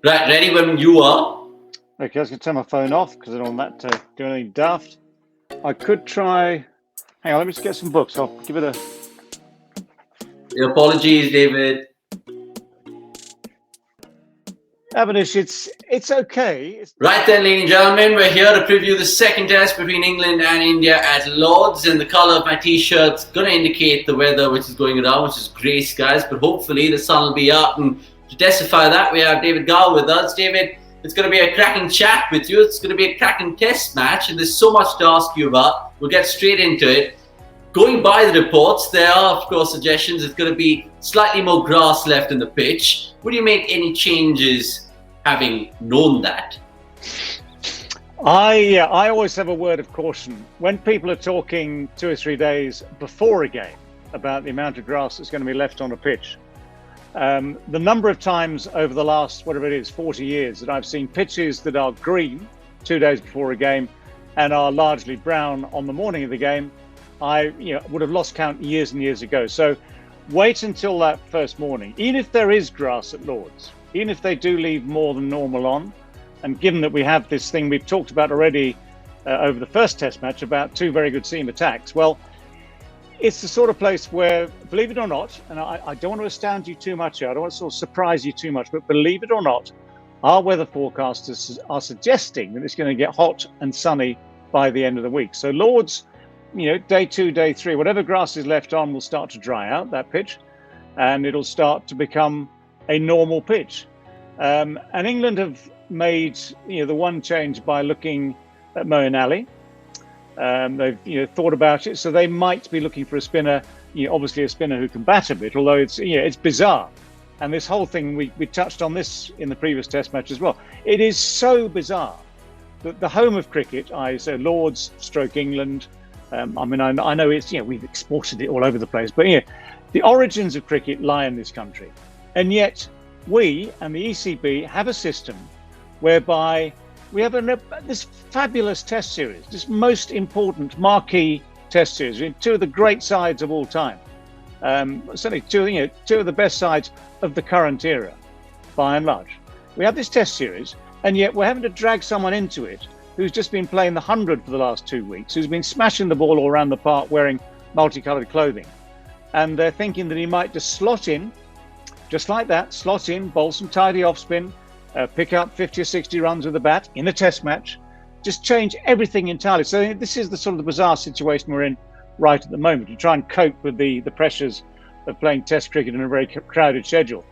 Right, ready when you are. Okay, I was going to turn my phone off because I don't want that to do anything daft. I could try. Hang on, let me just get some books. I'll give it a. Apologies, David. Avanish, it's okay. Right then, ladies and gentlemen, we're here to preview the second test between England and India at Lord's, and the colour of my t-shirt's going to indicate the weather which is going around, which is grey skies, but hopefully the sun will be out. And to testify that, we have David Gower with us. David, it's going to be a cracking chat with you. It's going to be a cracking test match, and there's so much to ask you about. We'll get straight into it. Going by the reports, there are, of course, suggestions it's going to be slightly more grass left in the pitch. Would you make any changes having known that? I always have a word of caution. When people are talking 2 or 3 days before a game about the amount of grass that's going to be left on a pitch, the number of times over the last, whatever it is, 40 years that I've seen pitches that are green 2 days before a game and are largely brown on the morning of the game, I would have lost count years and years ago. So wait until that first morning. Even if there is grass at Lord's, even if they do leave more than normal on, and given that we have this thing we've talked about already over the first test match about two very good seam attacks, well, it's the sort of place where, believe it or not, and I don't want to astound you too much here, I don't want to sort of surprise you too much, but believe it or not, our weather forecasters are suggesting that it's going to get hot and sunny by the end of the week. So Lord's, day 2, day 3, whatever grass is left on will start to dry out, that pitch, and it'll start to become a normal pitch. And England have made the one change by looking at Moeen Ali. They've thought about it, so they might be looking for a spinner, obviously a spinner who can bat a bit, although it's bizarre. And this whole thing, we touched on this in the previous test match as well. It is so bizarre that the home of cricket, so Lord's stroke England, I know it's, we've exported it all over the place, but the origins of cricket lie in this country. And yet we and the ECB have a system whereby we have this fabulous test series, this most important marquee test series, two of the great sides of all time. Certainly two of the best sides of the current era, by and large. We have this test series, and yet we're having to drag someone into it who's just been playing the 100 for the last 2 weeks, who's been smashing the ball all around the park wearing multicolored clothing. And they're thinking that he might just slot in, just like that, slot in, bowl some tidy off spin, pick up 50 or 60 runs with the bat in a test match, just change everything entirely. So this is the sort of the bizarre situation we're in right at the moment, to try and cope with the pressures of playing test cricket in a very crowded schedule.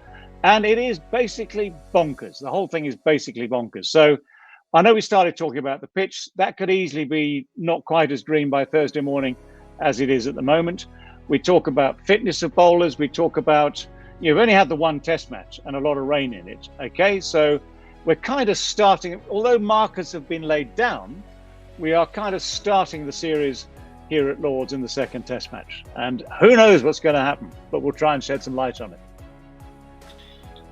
And it is basically bonkers. The whole thing is basically bonkers. So I know we started talking about the pitch. That could easily be not quite as green by Thursday morning as it is at the moment. We talk about fitness of bowlers. We talk about, you've only had the one test match and a lot of rain in it. Okay, so we're kind of starting, although markers have been laid down, we are kind of starting the series here at Lord's in the second test match. And who knows what's going to happen, but we'll try and shed some light on it.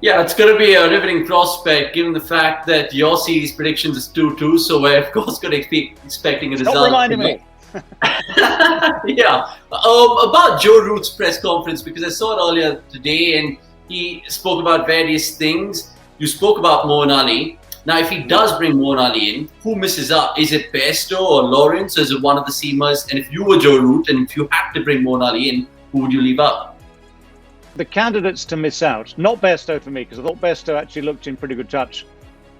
Yeah, it's going to be a riveting prospect given the fact that your series predictions is 2-2, so we're of course going to be expecting a result. Stop reminding me. Yeah, about Joe Root's press conference, because I saw it earlier today and he spoke about various things. You spoke about Moeen Ali. Now, if he does bring Moeen Ali in, who misses out? Is it Bairstow or Lawrence, or is it one of the seamers? And if you were Joe Root and if you had to bring Moeen Ali in, who would you leave out? The candidates to miss out, not Bairstow for me, because I thought Bairstow actually looked in pretty good touch.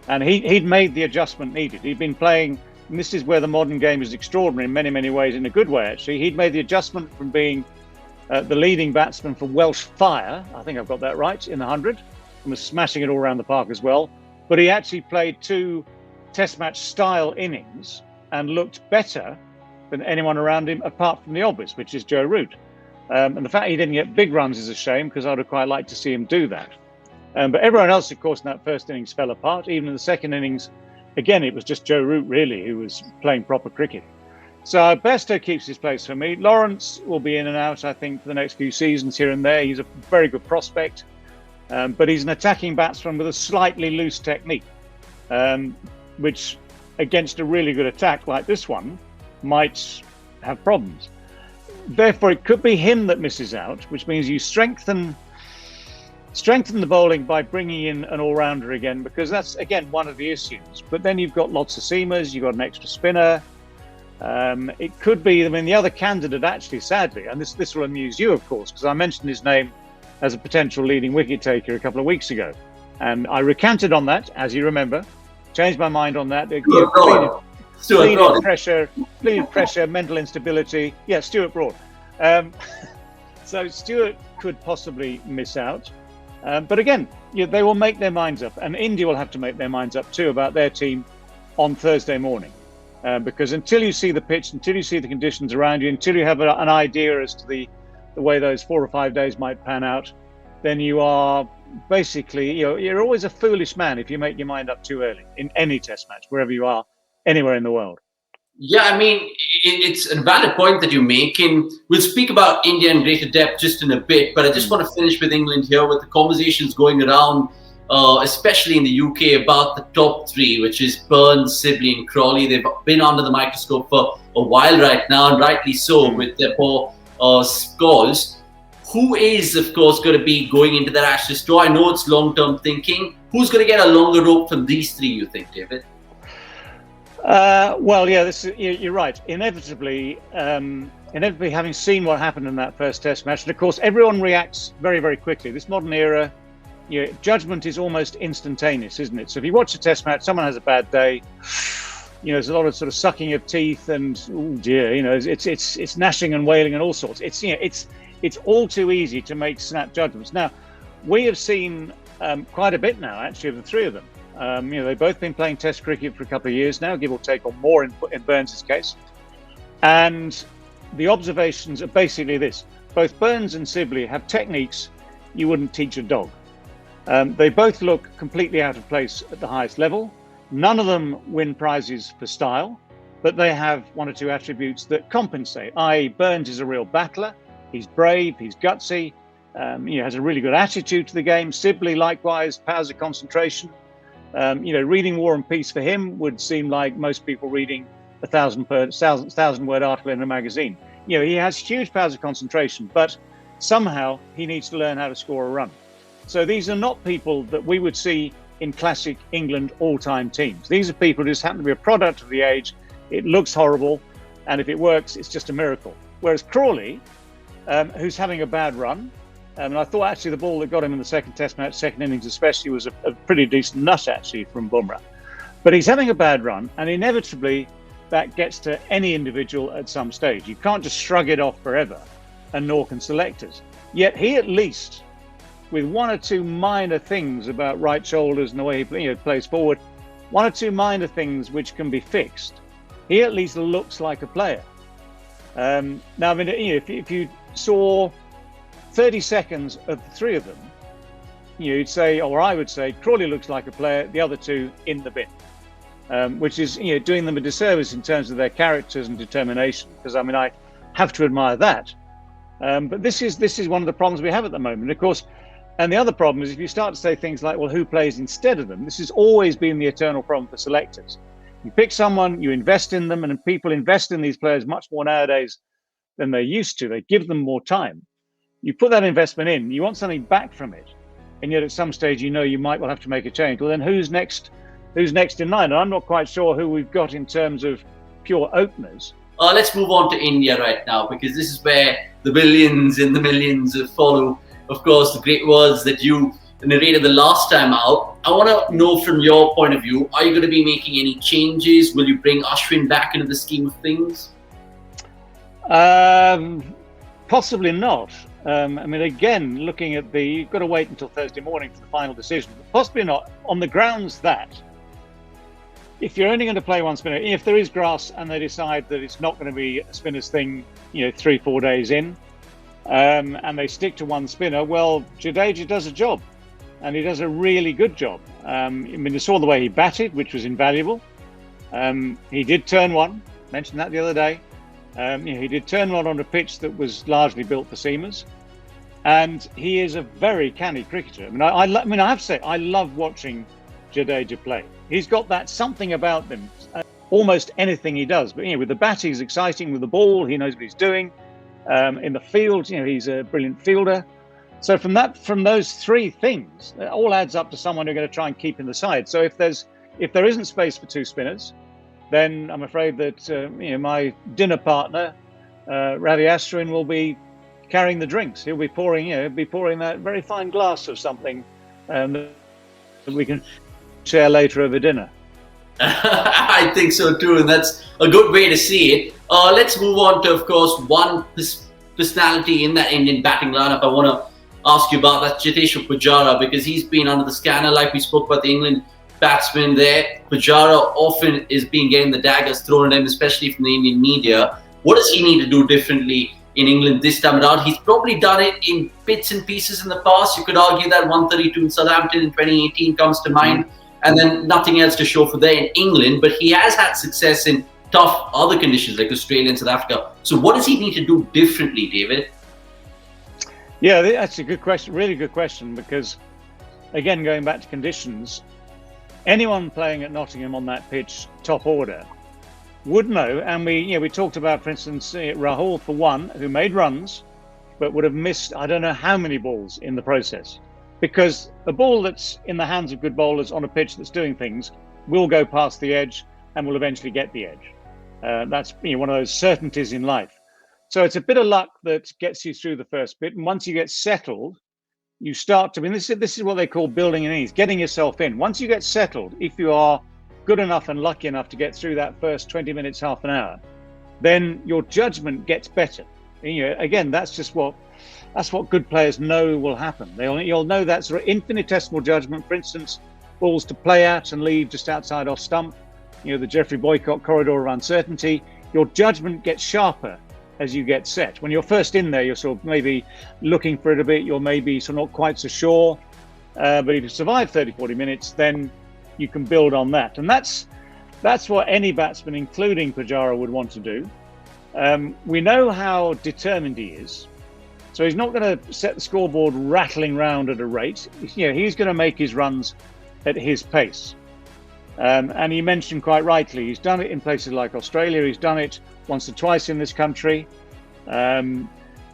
And he'd made the adjustment needed. He'd been playing, and this is where the modern game is extraordinary in many, many ways, in a good way actually. He'd made the adjustment from being the leading batsman for Welsh Fire, I think I've got that right, in the 100, and was smashing it all around the park as well. But he actually played 2 test match style innings and looked better than anyone around him apart from the obvious, which is Joe Root. And the fact he didn't get big runs is a shame, because I would have quite liked to see him do that. But everyone else, of course, in that first innings fell apart. Even in the second innings, again, it was just Joe Root, really, who was playing proper cricket. So Bairstow keeps his place for me. Lawrence will be in and out, I think, for the next few seasons here and there. He's a very good prospect, but he's an attacking batsman with a slightly loose technique, which, against a really good attack like this one, might have problems. Therefore, it could be him that misses out, which means you strengthen strengthen the bowling by bringing in an all-rounder again, because that's, again, one of the issues. But then you've got lots of seamers, you've got an extra spinner. It could be, I mean, the other candidate, actually, sadly, and this will amuse you, of course, because I mentioned his name as a potential leading wicket taker a couple of weeks ago. And I recanted on that, as you remember, changed my mind on that. Pleaded pressure, mental instability. Yeah, Stuart Broad. So Stuart could possibly miss out. But again, they will make their minds up, and India will have to make their minds up too about their team on Thursday morning. Because until you see the pitch, until you see the conditions around you, until you have an idea as to the way those 4 or 5 days might pan out, then you are basically, you're always a foolish man if you make your mind up too early in any test match, wherever you are, anywhere in the world. Yeah, I mean, it's a valid point that you're making. We'll speak about India in greater depth just in a bit, but I just want to finish with England here, with the conversations going around, especially in the UK, about the top three, which is Burns, Sibley and Crawley. They've been under the microscope for a while right now, and rightly so, with their poor scores. Who is, of course, going to be going into that Ashes tour? I know it's long-term thinking. Who's going to get a longer rope from these three, you think, David? Well, yeah, you're right. Inevitably, having seen what happened in that first test match, and of course, everyone reacts very, very quickly. This modern era, judgment is almost instantaneous, isn't it? So if you watch a test match, someone has a bad day, there's a lot of sort of sucking of teeth and, oh dear, it's gnashing and wailing and all sorts. It's all too easy to make snap judgments. Now, we have seen quite a bit now, actually, of the three of them. They've both been playing Test cricket for a couple of years now, give or take, or more in Burns' case. And the observations are basically this: both Burns and Sibley have techniques you wouldn't teach a dog. They both look completely out of place at the highest level. None of them win prizes for style, but they have one or two attributes that compensate. I.e., Burns is a real battler. He's brave, he's gutsy, has a really good attitude to the game. Sibley, likewise, powers of concentration. Reading War and Peace for him would seem like most people reading a 1,000-word article in a magazine. He has huge powers of concentration, but somehow he needs to learn how to score a run. So these are not people that we would see in classic England all-time teams. These are people who just happen to be a product of the age. It looks horrible, and if it works, it's just a miracle. Whereas Crawley, who's having a bad run, and I thought actually the ball that got him in the second test match, second innings especially, was a pretty decent nut actually from Bumrah. But he's having a bad run, and inevitably that gets to any individual at some stage. You can't just shrug it off forever, and nor can selectors. Yet he, at least, with one or two minor things about right shoulders and the way he plays forward, one or two minor things which can be fixed, he at least looks like a player. Now, I mean, if you saw 30 seconds of the three of them, you'd say, or I would say, Crawley looks like a player, the other two in the bin, which is doing them a disservice in terms of their characters and determination. Because I mean, I have to admire that. But this is one of the problems we have at the moment, of course. And the other problem is if you start to say things like, well, who plays instead of them? This has always been the eternal problem for selectors. You pick someone, you invest in them, and people invest in these players much more nowadays than they used to. They give them more time. You put that investment in, you want something back from it, and yet at some stage you might well have to make a change. Well, then who's next in line? And I'm not quite sure who we've got in terms of pure openers. Let's move on to India right now, because this is where the billions and the millions follow, of course, the great words that you narrated the last time out. I want to know from your point of view, are you going to be making any changes? Will you bring Ashwin back into the scheme of things? Possibly not. I mean, again, looking at you've got to wait until Thursday morning for the final decision. But possibly not, on the grounds that if you're only going to play one spinner, if there is grass and they decide that it's not going to be a spinner's thing, 3-4 days in, and they stick to one spinner, well, Jadeja does a job, and he does a really good job. I mean, you saw the way he batted, which was invaluable. He did turn one, mentioned that the other day. He did turn one on a pitch that was largely built for seamers, and he is a very canny cricketer. I have to say, I love watching Jadeja play. He's got that something about him, almost anything he does. But with the bat, he's exciting. With the ball, he knows what he's doing. In the field, he's a brilliant fielder. So from those three things, it all adds up to someone you're going to try and keep in the side. So if there isn't space for two spinners, then I'm afraid that my dinner partner, Ravi Ashwin, will be carrying the drinks. He'll be pouring that very fine glass of something that we can share later over dinner. I think so too, and that's a good way to see it. Let's move on to, of course, one personality in that Indian batting lineup. I want to ask you about that, Cheteshwar Pujara, because he's been under the scanner, like we spoke about the England batsman there. Pujara often is getting the daggers thrown at him, especially from the Indian media. What does he need to do differently in England this time around? He's probably done it in bits and pieces in the past. You could argue that 132 in Southampton in 2018 comes to mind, and then nothing else to show for there in England. But he has had success in tough other conditions like Australia and South Africa. So what does he need to do differently, David? Yeah, that's a good question, really good question, because, again, going back to conditions, anyone playing at Nottingham on that pitch, top order, would know, and we talked about, for instance, Rahul, for one, who made runs, but would have missed, I don't know how many balls in the process, because a ball that's in the hands of good bowlers on a pitch that's doing things will go past the edge and will eventually get the edge. That's one of those certainties in life. So it's a bit of luck that gets you through the first bit, and once you get settled, you start to. This is what they call building an innings, getting yourself in. Once you get settled, if you are good enough and lucky enough to get through that first 20 minutes, half an hour, then your judgment gets better. Again, that's what good players know will happen. You'll know that sort of infinitesimal judgment. For instance, balls to play at and leave just outside off stump. The Geoffrey Boycott corridor of uncertainty. Your judgment gets sharper as you get set. When you're first in there, you're sort of maybe looking for it a bit. You're maybe sort of not quite so sure. But if you survive 30, 40 minutes, then you can build on that. And that's what any batsman, including Pujara, would want to do. We know how determined he is. So he's not going to set the scoreboard rattling round at a rate. He's going to make his runs at his pace. And he mentioned quite rightly, he's done it in places like Australia. He's done it once or twice in this country. There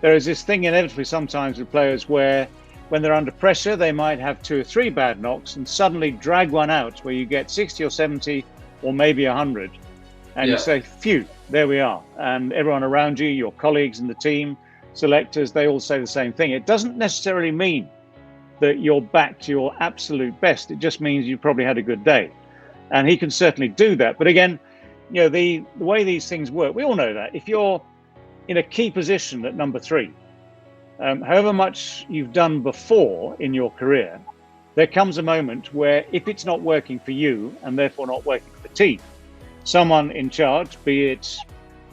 is this thing inevitably sometimes with players where when they're under pressure, they might have 2 or 3 bad knocks and suddenly drag one out where you get 60 or 70 or maybe 100. And you say, phew, there we are. And everyone around you, your colleagues in the team, selectors, they all say the same thing. It doesn't necessarily mean that you're back to your absolute best. It just means you probably had a good day. And he can certainly do that. But again, the way these things work, we all know that. If you're in a key position at number 3, however much you've done before in your career, there comes a moment where if it's not working for you and therefore not working for the team, someone in charge, be it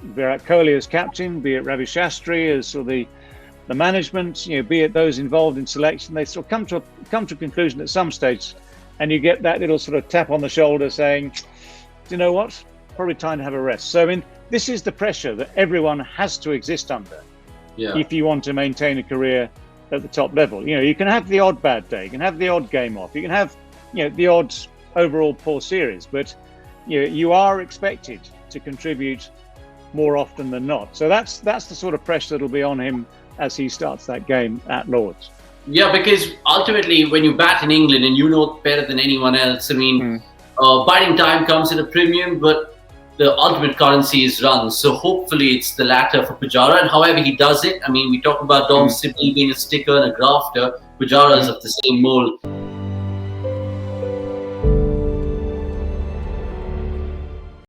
Virat Kohli as captain, be it Ravi Shastri as sort of the management, be it those involved in selection, they sort of come to a conclusion at some stage, and you get that little sort of tap on the shoulder saying, do you know what? Probably time to have a rest. So this is the pressure that everyone has to exist under if you want to maintain a career at the top level. You can have the odd bad day, you can have the odd game off, you can have the odd overall poor series, but you are expected to contribute more often than not. So that's the sort of pressure that'll be on him as he starts that game at Lord's. Yeah, because ultimately when you bat in England, and you know better than anyone else, batting time comes at a premium, but the ultimate currency is runs. So hopefully it's the latter for Pujara, and however he does it. We talk about Dom Sibley being a sticker and a grafter. Pujara is of the same mold.